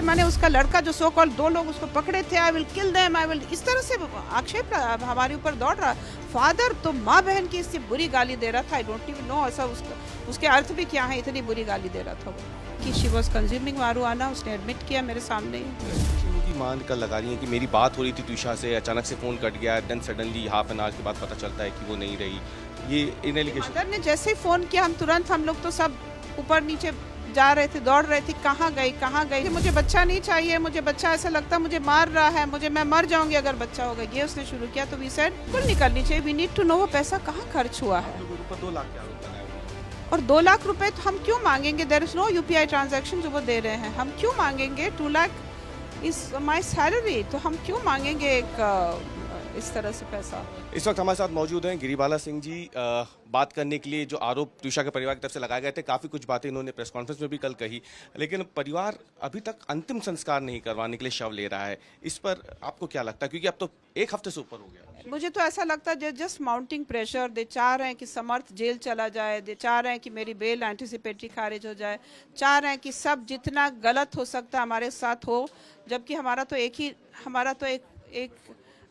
मैंने उसका लड़का जो सो कॉल 2 लोग उसको पकड़े थे, I will kill them, I will, इस तरह से आक्षेप हमारे ऊपर दौड़ रहा। फादर तो माँ बहन की इससे बुरी गाली दे रहा था, आई डोंट इवन नो ऐसा उसके अर्थ भी क्या है, इतनी बुरी गाली दे रहा था वो कि शी वॉज कंज्यूमिंग मारूआना। उसने एडमिट किया मेरे सामने ही। उनकी मां कल लगा रही है कि मेरी बात हो रही थी तुषा से, अचानक से फ़ोन कट गया, then suddenly half an hour के बाद पता चलता है कि वो नहीं रही। ये इन एलिगेशन मदर ने जैसे ही फ़ोन किया हम तुरंत, हम लोग तो सब ऊपर नीचे जा रहे थे, दौड़ रहे थे, कहाँ गई, मुझे बच्चा नहीं चाहिए, मुझे बच्चा ऐसा लगता मुझे मार रहा है, मैं मर जाऊंगी अगर बच्चा होगा, ये उसने शुरू किया। तो वी सेड बिल्कुल निकलनी चाहिए, वी नीड टू नो वो पैसा कहाँ खर्च हुआ है। 2 लाख के आरोप लगाए उन्होंने। और 2 लाख रुपए तो हम क्यों मांगेंगे? There is no UPI transaction जो वो दे रहे हैं, हम क्यों मांगेंगे? 2 लाख इज माई सैलरी, तो हम क्यों मांगेंगे इस तरह से पैसा? इस वक्त हमारे साथ मौजूद हैं गिरिबाला सिंह जी, बात करने के लिए जो आरोप तुषा के परिवार की तरफ से लगाए गए थे। काफ़ी कुछ बातें इन्होंने प्रेस कॉन्फ्रेंस में भी कल कही, लेकिन परिवार अभी तक अंतिम संस्कार नहीं करवाने के लिए शव ले रहा है। इस पर आपको क्या लगता है, क्योंकि अब तो 1 हफ्ते से ऊपर हो गया? मुझे तो ऐसा लगता है जस्ट माउंटिंग प्रेशर। दे चाह रहे हैं कि समर्थ जेल चला जाए, दे चाह रहे हैं कि मेरी बेल एंटिसिपेटरी खारिज हो जाए, चाह रहे हैं कि सब जितना गलत हो सकता है हमारे साथ हो, जबकि हमारा तो एक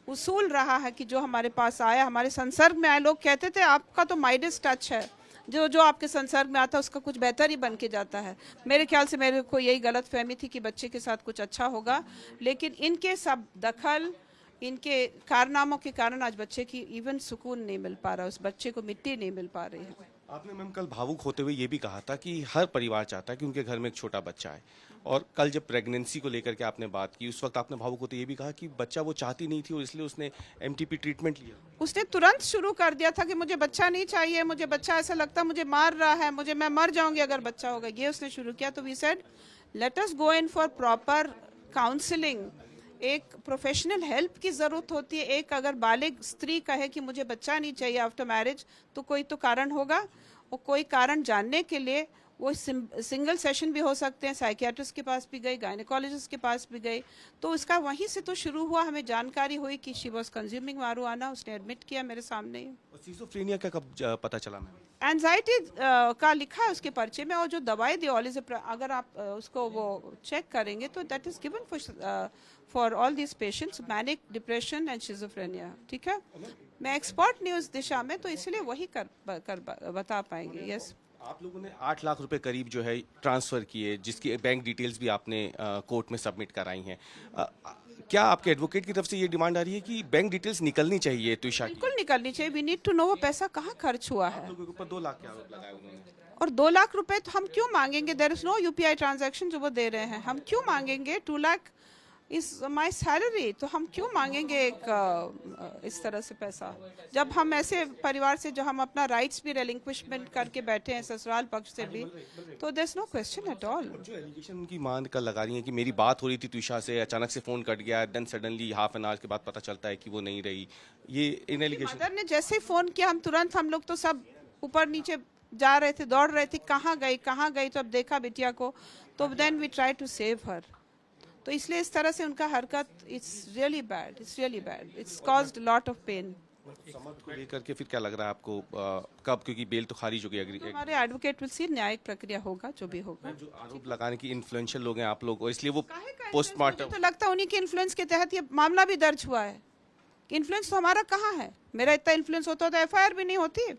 उसूल रहा है कि जो हमारे पास आया, हमारे संसर्ग में आए, लोग कहते थे आपका तो माइडस टच है, जो आपके संसर्ग में आता है उसका कुछ बेहतर ही बन के जाता है। मेरे ख्याल से मेरे को यही गलत फहमी थी कि बच्चे के साथ कुछ अच्छा होगा, लेकिन इनके सब दखल, इनके कारनामों के कारण आज बच्चे की इवन सुकून नहीं मिल पा रहा, उस बच्चे को मिट्टी नहीं मिल पा रही है। आपने मैम कल भावुक होते हुए ये भी कहा था कि हर परिवार चाहता है कि उनके घर में एक छोटा बच्चा है, और कल जब प्रेगनेंसी को लेकर के आपने बात की उस वक्त आपने भावुक होते ये भी कहा कि बच्चा वो चाहती नहीं थी और इसलिए उसने एमटीपी ट्रीटमेंट लिया। उसने तुरंत शुरू कर दिया था कि मुझे बच्चा नहीं चाहिए, मुझे बच्चा ऐसा लगता मुझे मार रहा है, मैं मर जाऊंगी अगर बच्चा होगा, ये उसने शुरू किया। तो we said let us go in for proper counselling. एक प्रोफेशनल हेल्प की ज़रूरत होती है। एक अगर बालिग स्त्री कहे कि मुझे बच्चा नहीं चाहिए आफ्टर मैरिज, तो कोई तो कारण होगा, और कोई कारण जानने के लिए वो सिंगल सेशन भी हो सकते हैं। साइकियाट्रिस्ट के पास भी गई, गायनेकोलॉजिस्ट के पास भी गई, तो उसका वहीं से तो शुरू हुआ। हमें जानकारी हुई कि शी वॉज कंज्यूमिंग मारूआना, उसने एडमिट किया मेरे सामने ही। और सिजोफ्रेनिया का कब पता चला मैम? एंजाइटी का लिखा है उसके पर्चे में, और जो दवाई दी ऑलिज़ेप्रा, अगर आप उसको वो चेक करेंगे तो that is given for all this patients, manic depression and schizophrenia. ठीक है, मैं एक्सपर्ट नहीं उस दिशा में, तो इसलिए वही कर बता पाएंगे। यस, आप लोगों ने 8 लाख रुपए करीब जो है ट्रांसफर किए, जिसकी बैंक डिटेल्स भी आपने कोर्ट में सबमिट कराई हैं। क्या आपके एडवोकेट की तरफ से ये डिमांड आ रही है कि बैंक डिटेल्स निकलनी चाहिए तुषा की? बिल्कुल निकलनी चाहिए। वी नीड टू नो वो पैसा कहाँ खर्च हुआ है। लोगों के ऊपर 2 लाख के आरोप लगाए उन्होंने। और 2 लाख रुपए तो हम क्यों मांगेंगे? There is no UPI transaction जो वो दे रहे हैं, हम क्यों मांगेंगे? 2 लाख इज माई सैलरी, तो हम क्यों मांगेंगे इस तरह से पैसा, जब हम ऐसे परिवार से, जो हम अपना राइट्स भी रेलिंक्विशमेंट करके बैठे हैं ससुराल पक्ष से भी, तो there is no question at all. जो एलिगेशन उनकी मां कल लगा रही है कि मेरी बात हो रही थी तुषा से, अचानक से फ़ोन कट गया, then suddenly half an hour के बाद पता चलता है कि वो नहीं रही। ये इन एलिगेशन मदर ने जैसे ही फ़ोन किया हम तुरंत, हम लोग तो सब ऊपर नीचे जा रहे थे, दौड़ रहे थे, कहाँ गई, तो अब देखा बिटिया को, तो then we try to save her. तो इसलिए इस तरह से उनका हरकत, it's really bad, it's caused lot of pain. Samarth को लेकर के फिर क्या लग रहा है आपको, कब, क्योंकि बेल तो खारिज हो गई? हमारे एडवोकेट विल सी, न्यायिक प्रक्रिया होगा जो भी होगा। जो आरोप लगाने की इन्फ्लुएंशियल लोग हैं आप लोग, और इसलिए वो मुझे पोस्टमार्टम। तो लगता है उन्हीं के इन्फ्लुएंस के तहत ये मामला भी दर्ज हुआ है। इन्फ्लुएंस तो हमारा कहाँ है? मेरा इतना इन्फ्लुएंस होता तो एफआईआर भी नहीं होती।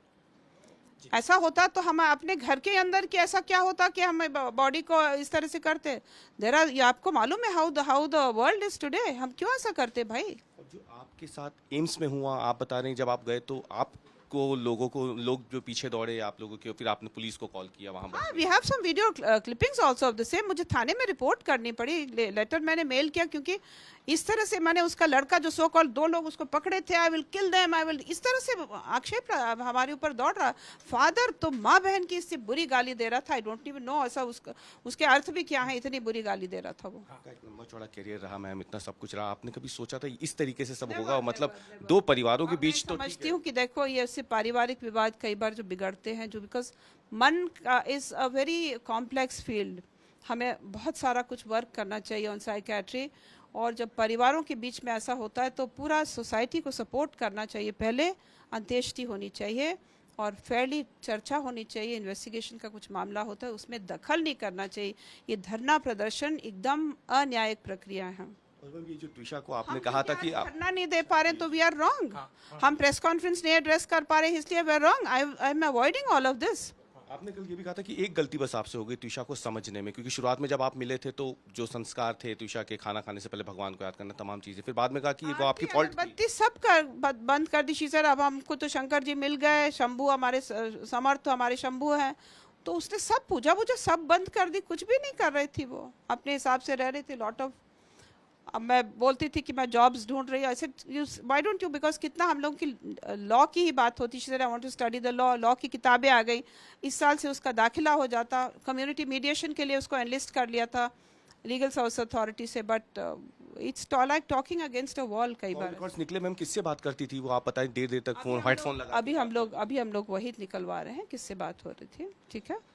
ऐसा होता तो हम अपने घर के अंदर की, ऐसा क्या होता कि हम बॉडी को इस तरह से करते? ये आपको मालूम है how the world is today, हम क्यों ऐसा करते भाई? जो आपके साथ एम्स में हुआ, आप बता रहे हैं जब आप गए तो आपको लोग जो पीछे दौड़े आप लोगों के, फिर आपने पुलिस को कॉल किया वहाँ? We have some video clippings also of the same. मुझे थाने में रिपोर्ट करनी पड़ी, लेटर मैंने मेल किया, क्योंकि इस तरह से मैंने उसका लड़का जो सो कॉल 2 लोग उसको पकड़े थे, I will kill them, I will, इस तरह से आक्षेप हमारे ऊपर दौड़ रहा। फादर तो माँ बहन की इससे बुरी गाली दे रहा था, आई डोंट इवन नो ऐसा उसके अर्थ भी क्या है, इतनी बुरी गाली दे रहा था वो। आपका एक लंबा चौड़ा करियर रहा मैम, इतना सब कुछ रहा, आपने कभी सोचा था इस तरीके से सब होगा? मतलब 2 परिवारों के बीच तो समझती हूँ कि देखो, ये ऐसे पारिवारिक विवाद कई बार जो बिगड़ते हैं, जो बिकॉज मन का is a very complex field, हमें बहुत सारा कुछ वर्क करना चाहिए ऑन साइकियाट्री, और जब परिवारों के बीच में ऐसा होता है तो पूरा सोसाइटी को सपोर्ट करना चाहिए। पहले अंत्येष्टि होनी चाहिए, और फेयरली चर्चा होनी चाहिए। इन्वेस्टिगेशन का कुछ मामला होता है उसमें दखल नहीं करना चाहिए। ये धरना प्रदर्शन एकदम अन्यायिक प्रक्रिया है। और मैम, ये जो ट्विशा को आपने कहा था कि आप धरना नहीं दे पा रहे तो वी आर रॉन्ग। हम प्रेस कॉन्फ्रेंस नहीं एड्रेस कर पा रहे इसलिए we are wrong. I am avoiding all of this. आपने कल ये भी कहा था कि एक गलती बस आपसे हो गई त्विषा को समझने में, क्योंकि शुरुआत में जब आप मिले थे तो जो संस्कार थे त्विषा के, खाना खाने से पहले भगवान को याद करना, तमाम चीजें, फिर बाद में कहा कि वो आपकी फॉल्ट थी। बत्ती सब कर बंद कर दी सर। अब हमको तो शंकर जी मिल गए, शंभू हमारे समर्थ हमारे शंभू हैं, तो उसने सब पूजा सब बंद कर दी। कुछ भी नहीं कर रही थी वो, अपने हिसाब से रह रही थी। लॉट ऑफ, अब मैं बोलती थी कि मैं जॉब्स ढूंढ रही हूँ, ऐसे व्हाई डोंट यू, बिकॉज कितना हम लोग की लॉ की ही बात होती है। I want to study the law, law की किताबें आ गई, इस साल से उसका दाखिला हो जाता। कम्युनिटी मीडिएशन के लिए उसको एनलिस्ट कर लिया था लीगल सर्विस अथॉरिटी से, but it's like talking against a wall. कई बार रिकॉर्ड्स निकले मैम, किससे बात करती थी वो, आप बताएं, देर देर तक फोन, हेडफोन लगा। अभी हम लोग वही निकलवा रहे हैं किससे बात हो रही थी। ठीक है।